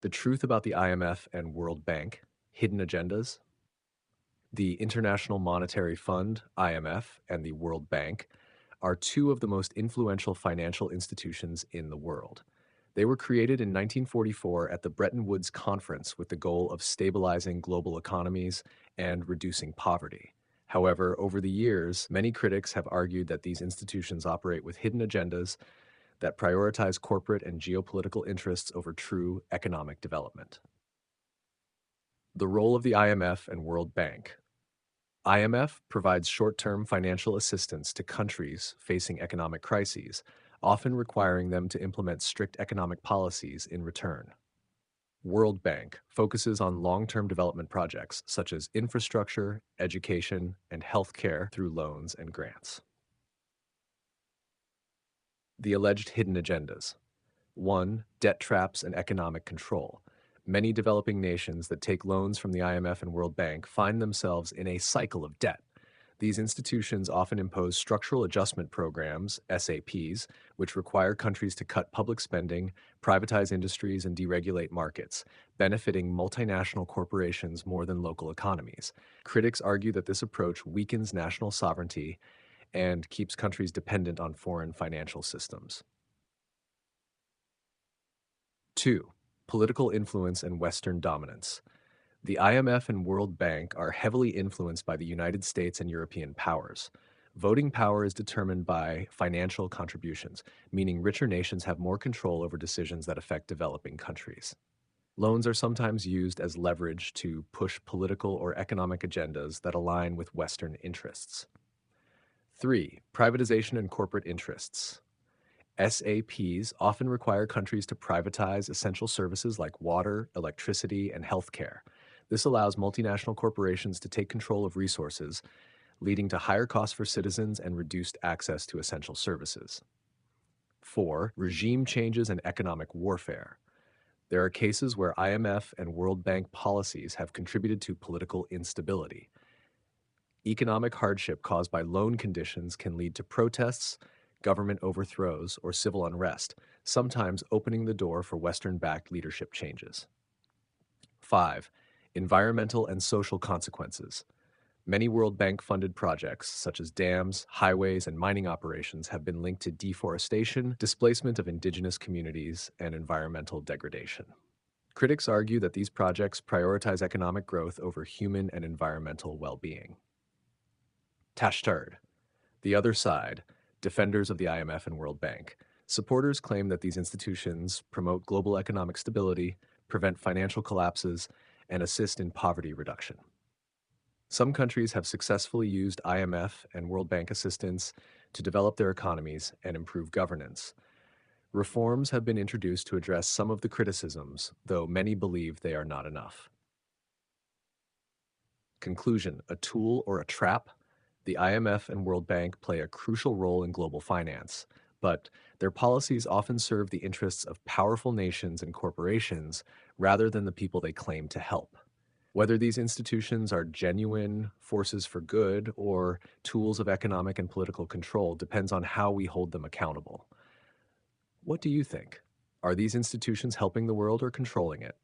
The truth about the IMF and World Bank, hidden agendas. The International Monetary Fund, IMF, and the World Bank are two of the most influential financial institutions in the world. They were created in 1944 at the Bretton Woods Conference with the goal of stabilizing global economies and reducing poverty. However, over the years, many critics have argued that these institutions operate with hidden agendas that prioritize corporate and geopolitical interests over true economic development. The role of the IMF and World Bank. IMF provides short-term financial assistance to countries facing economic crises, often requiring them to implement strict economic policies in return. World Bank focuses on long-term development projects such as infrastructure, education, and healthcare through loans and grants. The alleged hidden agendas. 1. Debt traps and economic control. Many developing nations that take loans from the IMF and World Bank find themselves in a cycle of debt. These institutions often impose structural adjustment programs, SAPs, which require countries to cut public spending, privatize industries, and deregulate markets, benefiting multinational corporations more than local economies. Critics argue that this approach weakens national sovereignty and keeps countries dependent on foreign financial systems. 2. Political influence and Western dominance. The IMF and World Bank are heavily influenced by the United States and European powers. Voting power is determined by financial contributions, meaning richer nations have more control over decisions that affect developing countries. Loans are sometimes used as leverage to push political or economic agendas that align with Western interests. 3. Privatization and corporate interests. SAPs often require countries to privatize essential services like water, electricity, and healthcare. This allows multinational corporations to take control of resources, leading to higher costs for citizens and reduced access to essential services. 4. Regime changes and economic warfare. There are cases where IMF and World Bank policies have contributed to political instability. Economic hardship caused by loan conditions can lead to protests, government overthrows, or civil unrest, sometimes opening the door for Western-backed leadership changes. 5. Environmental and social consequences. Many World Bank-funded projects, such as dams, highways, and mining operations, have been linked to deforestation, displacement of indigenous communities, and environmental degradation. Critics argue that these projects prioritize economic growth over human and environmental well-being. Tashtard, the other side, defenders of the IMF and World Bank. Supporters claim that these institutions promote global economic stability, prevent financial collapses, and assist in poverty reduction. Some countries have successfully used IMF and World Bank assistance to develop their economies and improve governance. Reforms have been introduced to address some of the criticisms, though many believe they are not enough. Conclusion: a tool or a trap? The IMF and World Bank play a crucial role in global finance, but their policies often serve the interests of powerful nations and corporations rather than the people they claim to help. Whether these institutions are genuine forces for good or tools of economic and political control depends on how we hold them accountable. What do you think? Are these institutions helping the world or controlling it?